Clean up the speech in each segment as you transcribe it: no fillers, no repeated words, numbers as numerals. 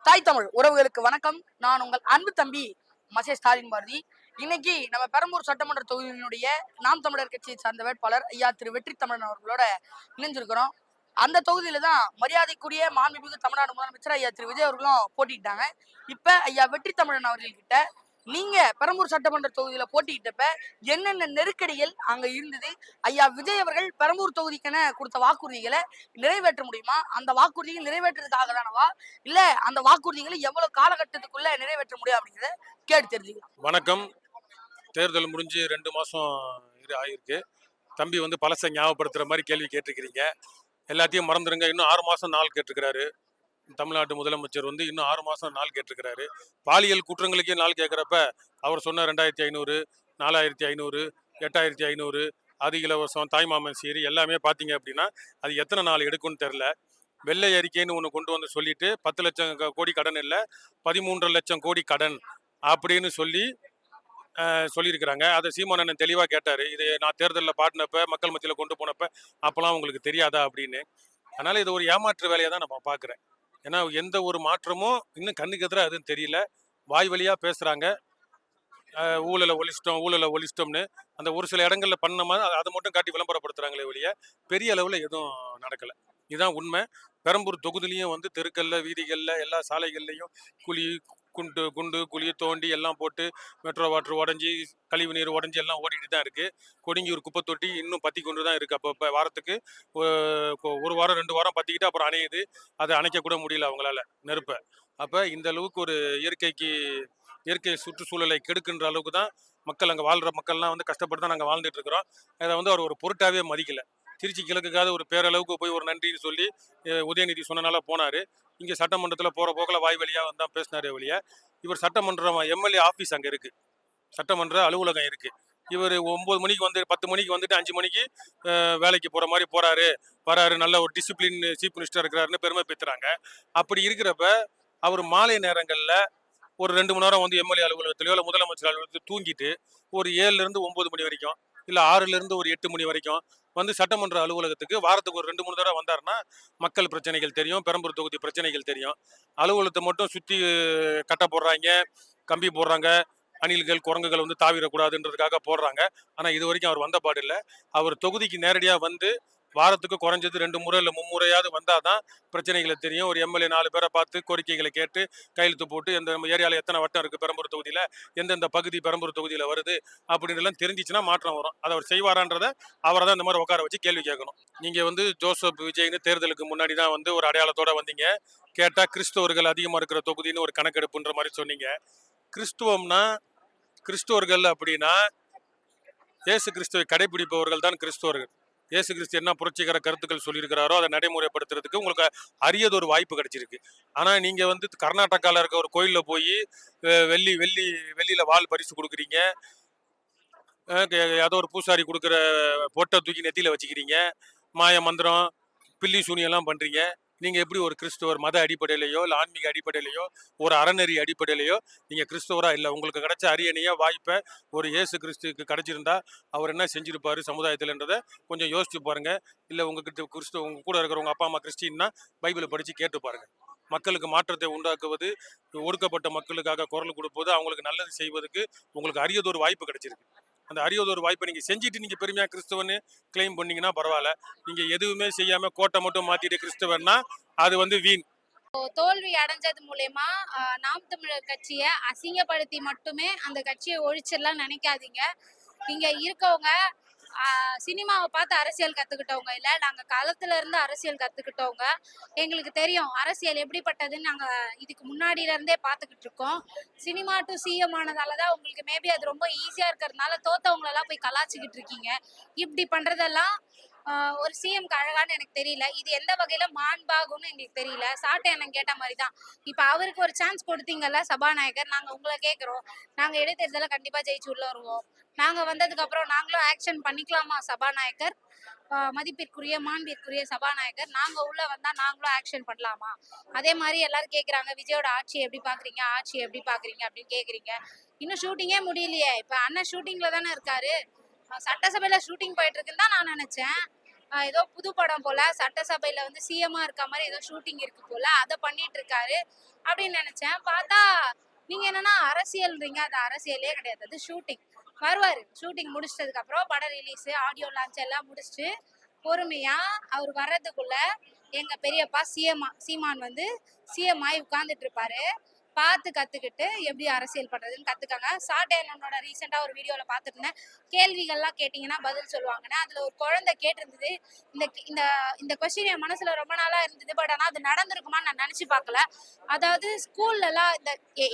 தாய் தமிழ் உறவுகளுக்கு வணக்கம். நான் உங்கள் அன்பு தம்பி மசே ஸ்டாலின் பாரதி. இன்னைக்கு நம்ம பெரம்பூர் சட்டமன்ற தொகுதியினுடைய நாம் தமிழர் கட்சியை சார்ந்த வேட்பாளர் ஐயா திரு வெற்றி தமிழன் அவர்களோட இணைஞ்சிருக்கிறோம். அந்த தொகுதியில தான் மரியாதைக்குரிய மாண்புமிகு தமிழ்நாடு முதலமைச்சர் ஐயா திரு விஜய் அவர்களும் போட்டிட்டாங்க. இப்ப ஐயா வெற்றி தமிழன் அவர்கள்கிட்ட நீங்க பெரம்பூர் சட்டமன்ற தொகுதியில போட்டிக்கிட்டப்ப என்னென்ன நெருக்கடிகள் அங்க இருந்தது, ஐயா விஜய் அவர்கள் பெரம்பூர் தொகுதிக்கென கொடுத்த வாக்குறுதிகளை நிறைவேற்ற முடியுமா, அந்த வாக்குறுதிகள் நிறைவேற்றுறதுக்காக தானவா, இல்ல அந்த வாக்குறுதிகளை எவ்வளவு காலகட்டத்துக்குள்ள நிறைவேற்ற முடியும் அப்படிங்கிறத கேட்டு தெரிஞ்சுக்கலாம். வணக்கம். தேர்தல் முடிஞ்சு 2 மாசம் ஆயிருக்கு. தம்பி வந்து பழசை ஞாபகப்படுத்துற மாதிரி கேள்வி கேட்டிருக்கிறீங்க. எல்லாத்தையும் மறந்துடுங்க. இன்னும் 6 மாசம் நாள் கேட்டிருக்கிறாரு. தமிழ்நாட்டு முதலமைச்சர் வந்து இன்னும் 6 மாசம் நாள் கேட்டிருக்கிறாரு. பாலியல் குற்றங்களுக்கே நாள் கேட்குறப்ப அவர் சொன்ன 2500, 4500, 8500, அது இலவசம், தாய்மாமன் சீர் எல்லாமே பார்த்தீங்க அப்படின்னா அது எத்தனை நாள் எடுக்கும்னு தெரில. வெள்ளை அறிக்கைன்னு ஒன்று கொண்டு வந்து சொல்லிட்டு 10 லட்சம் கோடி கடன் இல்லை, 13 லட்சம் கோடி கடன் அப்படின்னு சொல்லியிருக்கிறாங்க. அதை சீமானண்ணன் தெளிவாக கேட்டார். இது நான் தேர்தலில் பாடினப்ப மக்கள் மத்தியில் கொண்டு போனப்ப அப்போலாம் உங்களுக்கு தெரியாதா அப்படின்னு. அதனால் இது ஒரு ஏமாற்று வேலையை தான் நம்ம பார்க்குறேன். ஏன்னா எந்த ஒரு மாற்றமும் இன்னும் கண்ணுக்கு எதிராக எதுவும் தெரியல. வாய் வழியாக பேசுகிறாங்க. ஊழலை ஒழிச்சிட்டோம்னு அந்த ஒரு சில இடங்களில் பண்ண மாதிரி அதை மட்டும் காட்டி விளம்பரப்படுத்துகிறாங்களே ஒழிய பெரிய அளவில் எதுவும் நடக்கலை. இதுதான் உண்மை. பெரம்பூர் தொகுதியிலையும் வந்து தெருக்களில், வீதிகளில், எல்லா சாலைகள்லையும் குண்டு குழி தோண்டி எல்லாம் போட்டு மெட்ரோ வாட்டர் உடஞ்சி, கழிவு நீர் உடஞ்சி எல்லாம் ஓடிட்டு தான் இருக்குது. கொடிங்கியூர் குப்பை தொட்டி இன்னும் பற்றி கொண்டு தான் இருக்குது. அப்போ வாரத்துக்கு ஒரு வாரம் 2 வாரம் பற்றிக்கிட்டு அப்புறம் அணையுது. அதை அணைக்கக்கூட முடியல அவங்களால நெருப்பை. அப்போ இந்த அளவுக்கு ஒரு இயற்கை சுற்றுச்சூழலை கெடுக்கின்ற அளவுக்கு தான் மக்கள், அங்கே வாழ்கிற மக்கள்லாம் வந்து கஷ்டப்பட்டு தான் நாங்கள் வாழ்ந்துட்டு இருக்கிறோம். அதை வந்து அவர் ஒரு பொருட்டாகவே மதிக்கலை. திருச்சி கிழக்குக்காக ஒரு பேரளவுக்கு போய் ஒரு நன்றின்னு சொல்லி உதயநிதி சொன்னனால போனார். இங்கே சட்டமன்றத்தில் போகிற போக்கில் வாய் வழியாக வந்து தான் பேசினாரே வழிய, இவர் சட்டமன்றம் எம்எல்ஏ ஆஃபீஸ் அங்கே இருக்குது, சட்டமன்ற அலுவலகம் இருக்குது. இவர் 9 மணிக்கு வந்து 10 மணிக்கு வந்துட்டு 5 மணிக்கு வேலைக்கு போகிற மாதிரி வராரு, நல்ல ஒரு டிசிப்ளின் சீஃப் மினிஸ்டர் இருக்கிறாருன்னு பெருமை பேத்துறாங்க. அப்படி இருக்கிறப்ப அவர் மாலை நேரங்களில் ஒரு 2 மணி நேரம் வந்து எம்எல்ஏ அலுவலகத்திலையோ இல்லை முதலமைச்சர் அலுவலகத்தில் தூங்கிட்டு ஒரு 7லேருந்து 9 மணி வரைக்கும், இல்லை 6லேருந்து ஒரு 8 மணி வரைக்கும் வந்து சட்டமன்ற அலுவலகத்துக்கு வாரத்துக்கு ஒரு 2-3 தடவை வந்தாருன்னா மக்கள் பிரச்சனைகள் தெரியும், பெரம்பூர் தொகுதி பிரச்சனைகள் தெரியும். அலுவலகத்தை மட்டும் சுற்றி கட்டை போடுறாங்க, கம்பி போடுறாங்க, அணில்கள் குரங்குகள் வந்து தாவிடக்கூடாதுன்றதுக்காக போடுறாங்க. ஆனால் இது வரைக்கும் அவர் வந்த பாடு இல்லை. அவர் தொகுதிக்கு நேரடியாக வந்து வாரத்துக்கு குறைஞ்சது 2 முறை இல்லை 3 முறையாவது வந்தால் தான் பிரச்சனைகளை தெரியும். ஒரு எம்எல்ஏ 4 பேரை பார்த்து கோரிக்கைகளை கேட்டு கையெழுத்து போட்டு எந்த ஏரியாவில் எத்தனை வட்டம் இருக்குது பெரம்பூர் தொகுதியில், எந்தெந்த பகுதி பெரம்பூர் தொகுதியில் வருது அப்படின்றலாம் தெரிஞ்சிச்சுன்னா மாற்றம் வரும். அதை அவர் செய்வாரான்றதை அவரை தான் இந்த மாதிரி உட்கார வச்சு கேள்வி கேட்கணும். நீங்கள் வந்து ஜோசப் விஜய்னு தேர்தலுக்கு முன்னாடி தான் வந்து ஒரு அடையாளத்தோடு வந்தீங்க. கேட்டால் கிறிஸ்தவர்கள் அதிகமாக இருக்கிற தொகுதின்னு ஒரு கணக்கெடுப்புன்ற மாதிரி சொன்னீங்க. கிறிஸ்துவர்கள் அப்படின்னா இயேசு கிறிஸ்துவை கடைபிடிப்பவர்கள் தான் கிறிஸ்துவர்கள். இயேசு கிறிஸ்து என்ன புரட்சிகர கருத்துக்கள் சொல்லியிருக்கிறாரோ அதை நடைமுறைப்படுத்துறதுக்கு உங்களுக்கு அரியதொரு வாய்ப்பு கிடைச்சிருக்கு. ஆனால் நீங்கள் வந்து கர்நாடகாவில் இருக்க ஒரு கோயிலில் போய் வெள்ளியில் வால் பரிசு கொடுக்குறீங்க, ஏதோ ஒரு பூசாரி கொடுக்குற பொட்டை தூக்கி நெத்தியில் வச்சுக்கிறீங்க, மாய மந்திரம் பில்லி சூனியெல்லாம் பண்ணுறீங்க. நீங்கள் எப்படி ஒரு கிறிஸ்துவர் மத அடிப்படையிலையோ இல்லை ஆன்மீக அடிப்படையிலையோ ஒரு அறநெறி அடிப்படையிலையோ நீங்கள் கிறிஸ்துவராக இல்லை? உங்களுக்கு கிடைச்ச அரியணைய வாய்ப்பை ஒரு இயேசு கிறிஸ்துக்கு கிடைச்சிருந்தா அவர் என்ன செஞ்சிருப்பாரு சமுதாயத்தில்ன்றதை கொஞ்சம் யோசிச்சு பாருங்க. இல்லை உங்ககிட்ட உங்க கூட இருக்கிறவங்க அப்பா அம்மா கிறிஸ்டின்னா பைபிளை படித்து கேட்டு பாருங்க. மக்களுக்கு மாற்றத்தை உண்டாக்குவது, ஒடுக்கப்பட்ட மக்களுக்காக குரல் கொடுப்பது, அவங்களுக்கு நல்லது செய்வதற்கு உங்களுக்கு அரியதொரு வாய்ப்பு கிடைச்சிருக்கு. அந்த அரியதொரு வாய்ப்பை நீங்கள் செஞ்சுட்டு நீங்கள் பெருமையாக கிறிஸ்தவன்னு கிளைம் பண்ணீங்கன்னா பரவாயில்ல. நீங்கள் எதுவுமே செய்யாமல் கோட்டை மட்டும் மாற்றிட்டு கிறிஸ்தவன்னா அது வந்து வீண். தோல்வி அடைஞ்சது மூலயமா நாம் தமிழர் கட்சியை அசிங்கப்படுத்தி மட்டுமே அந்த கட்சியை ஒழிச்சிடலாம் நினைக்காதீங்க. இங்க இருக்கவங்க சினிமாவை பார்த்து அரசியல் கத்துக்கிட்டவங்க இல்ல, நாங்க களத்துல இருந்து அரசியல் கத்துக்கிட்டவங்க. எங்களுக்கு தெரியும் அரசியல் எப்படிப்பட்டதுன்னு. நாங்க இதுக்கு முன்னாடியில இருந்தே பாத்துக்கிட்டு இருக்கோம். சினிமா டு சிஎம் ஆனதாலதான் உங்களுக்கு மேபி அது ரொம்ப ஈஸியா இருக்கிறதுனால தோத்தவங்களெல்லாம் போய் கலாச்சிக்கிட்டு இருக்கீங்க. இப்படி பண்றதெல்லாம் ஒரு சிஎம்க்கு அழகான்னு எனக்கு தெரியல. இது எந்த வகையில மாண்பாகும்னு எங்களுக்கு தெரியல. சாட்டை என்ன கேட்ட மாதிரிதான். இப்ப அவருக்கு ஒரு சான்ஸ் கொடுத்தீங்கல்ல சபாநாயகர், நாங்க உங்களை கேட்கிறோம். நாங்க இடைத்தேர்தல கண்டிப்பா ஜெயிச்சு உள்ள வருவோம். நாங்க வந்ததுக்கு அப்புறம் நாங்களும் ஆக்ஷன் பண்ணிக்கலாமா சபாநாயகர்? மதிப்பிற்குரிய மாண்பிற்குரிய சபாநாயகர், நாங்க உள்ள வந்தா நாங்களும் ஆக்ஷன் பண்ணலாமா? அதே மாதிரி எல்லாரும் கேக்குறாங்க, விஜயோட ஆட்சி எப்படி பாக்குறீங்க அப்படின்னு கேக்குறீங்க. இன்னும் ஷூட்டிங்கே முடியலையே. இப்ப அண்ணன் ஷூட்டிங்ல தானே இருக்காரு. சட்டசபையில ஷூட்டிங் போயிட்டு இருக்குன்னு தான் நான் நினைச்சேன். ஏதோ புது படம் போல சட்டசபையில வந்து சிஎம்மா இருக்க மாதிரி ஏதோ ஷூட்டிங் இருக்கு போல அதை பண்ணிட்டு இருக்காரு அப்படின்னு நினைச்சேன். பார்த்தா நீங்க என்னன்னா அரசியல்ன்றீங்க, அது அரசியலே கிடையாது, அது ஷூட்டிங். வருவாரு, ஷூட்டிங் முடிச்சிட்டதுக்கு அப்புறம் படம் ரிலீஸ் ஆடியோ லான்ச் எல்லாம் முடிச்சுட்டு பொறுமையா அவர் வர்றதுக்குள்ள எங்க பெரியப்பா சீமான் வந்து சிஎம் ஆகி உட்கார்ந்துட்டு இருப்பாரு. பார்த்து கத்துக்கிட்டு எப்படி அரசியல் பண்றதுன்னு கத்துக்காங்க. சாட்டையனோட ரீசெண்டா ஒரு வீடியோல பார்த்துட்டு இருந்தேன். கேள்விகள்லாம் கேட்டீங்கன்னா பதில் சொல்லுவாங்கன்னா அதுல ஒரு குழந்தை கேட்டிருந்தது. இந்த இந்த இந்த கொஸ்டின் என் மனசுல ரொம்ப நாளா இருந்தது. பட் ஆனா அது நடந்திருக்குமான்னு நான் நினைச்சு பார்க்கல. அதாவது ஸ்கூல்ல எல்லாம் இந்த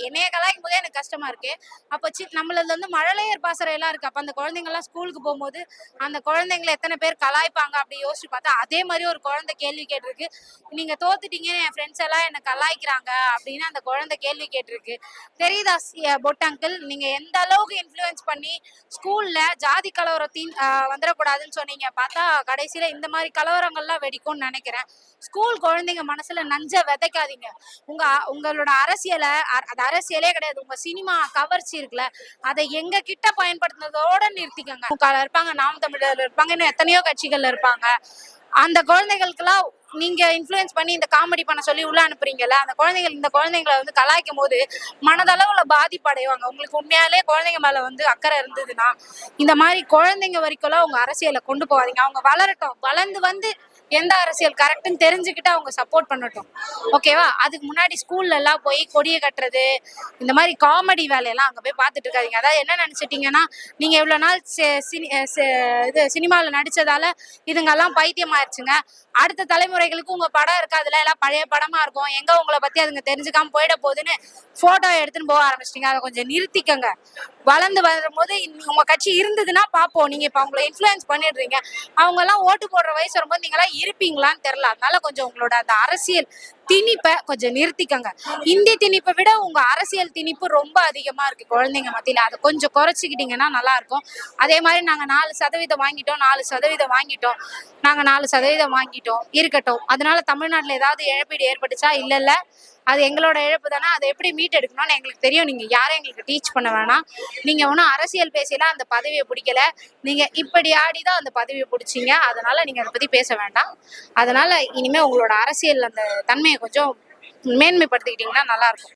என்னைய கலாய்க்கும் போதே எனக்கு கஷ்டமா இருக்கு. அப்ப நம்மளது வந்து மழலையர் பாசறை எல்லாம் இருக்கு. அப்ப அந்த குழந்தைங்க எல்லாம் ஸ்கூலுக்கு போகும்போது அந்த குழந்தைங்களை எத்தனை பேர் கலாய்ப்பாங்க அப்படி யோசிச்சு பார்த்தா அதே மாதிரி ஒரு குழந்தை கேள்வி கேட்டிருக்கு. நீங்க தோத்துட்டீங்கன்னு என் ஃப்ரெண்ட்ஸ் எல்லாம் என்ன கலாய்க்கிறாங்க அப்படின்னு அந்த குழந்தை கேள்வி கேட்டிருக்கு. தெரியுதா பொட் அங்கிள், நீங்க எந்த அளவுக்கு இன்ஃப்ளூயன்ஸ் பண்ணி ஸ்கூல்ல ஜாதி கலவரத்தின் வந்துடக்கூடாதுன்னு சொன்னீங்க. பார்த்தா கடைசியில இந்த மாதிரி கலவரங்கள்லாம் வெடிக்கும்னு நினைக்கிறேன். ஸ்கூல் குழந்தைங்க மனசுல நஞ்ச விதைக்காதீங்க. உங்களோட அரசியலை அது அரசியலே கிடையாது. உங்க சினிமா கவர்ச்சி இருக்குல்ல, அதை எங்க கிட்ட பயன்படுத்துனதோட நிறுத்திக்கங்க. இருப்பாங்க, நாம் தமிழர் இருப்பாங்க, இன்னும் எத்தனையோ கட்சிகள் இருப்பாங்க. அந்த குழந்தைகளுக்கெல்லாம் நீங்க இன்ஃப்ளூயன்ஸ் பண்ணி இந்த காமெடி பண்ண சொல்லி உள்ள அனுப்புறீங்கல்ல, அந்த குழந்தைகள் இந்த குழந்தைங்களை வந்து கலாய்க்கும் போது மனதளவுல பாதிப்பு அடைவாங்க. உங்களுக்கு உண்மையாலே குழந்தைங்க மேல வந்து அக்கறை இருந்ததுன்னா இந்த மாதிரி குழந்தைங்க வரைக்கும் உங்க அரசியலை கொண்டு போவாதீங்க. அவங்க வளரட்டும், வளர்ந்து வந்து எந்த அரசியல் கரெக்ட்னு தெரிஞ்சுக்கிட்டு அவங்க சப்போர்ட் பண்ணட்டும். ஓகேவா? அதுக்கு முன்னாடி ஸ்கூல்ல எல்லாம் போய் கொடியை கட்டுறது இந்த மாதிரி காமெடி வேலையெல்லாம் அங்க போய் பார்த்துட்டு இருக்காதீங்க. அதாவது என்ன நினைச்சிட்டீங்கன்னா, நீங்க இவ்வளவு நாள் இது சினிமாவில் நடிச்சதால இதுங்கெல்லாம் பைத்தியம் ஆயிடுச்சுங்க, அடுத்த தலைமுறைகளுக்கு உங்க படம் இருக்காதுல, எல்லாம் பழைய படமா இருக்கும், எங்க உங்களை பத்தி அதுங்க தெரிஞ்சுக்காம போயிட போகுதுன்னு போட்டோ எடுத்துன்னு போக ஆரம்பிச்சிட்டீங்க. அதை கொஞ்சம் நிறுத்திக்கங்க. வளர்ந்து வரும்போது உங்க கட்சி இருந்ததுன்னா பாப்போம். நீங்க இப்ப அவங்களை இன்ஃப்ளூயன்ஸ் பண்ணிடுறீங்க. அவங்க எல்லாம் ஓட்டு போடுற வயசு வரும்போது நீங்க எல்லாம் இருப்பீங்களான்னு தெரியல. அதனால கொஞ்சம் உங்களோட அந்த அரசியல் திணிப்பை கொஞ்சம் நிறுத்திக்கங்க. இந்தி திணிப்பை விட உங்க அரசியல் திணிப்பு ரொம்ப அதிகமா இருக்கு குழந்தைங்க மத்தியில. அதை கொஞ்சம் குறைச்சிக்கிட்டீங்கன்னா நல்லா இருக்கும். அதே மாதிரி நாங்க 4% வாங்கிட்டோம், 4% வாங்கிட்டோம், நாங்க 4% வாங்கிட்டோம் இருக்கட்டும். அதனால தமிழ்நாட்டுல ஏதாவது இழப்பீடு ஏற்பட்டுச்சா? இல்ல, அது எங்களோட இழப்பு தானே. அதை எப்படி மீட் எடுக்கணும்னு எங்களுக்கு தெரியும். நீங்க யாரும் எங்களுக்கு டீச் பண்ண வேணாம். நீங்க ஒன்றும் அரசியல் பேசல, அந்த பதவியை பிடிக்கல, நீங்க இப்படி ஆடிதான் அந்த பதவியை பிடிச்சிங்க. அதனால நீங்க அதை பத்தி பேச வேண்டாம். அதனால இனிமே உங்களோட அரசியல் அந்த தன்மையை கொஞ்சம் மேன்மைப்படுத்திக்கிட்டீங்கன்னா நல்லா இருக்கும்.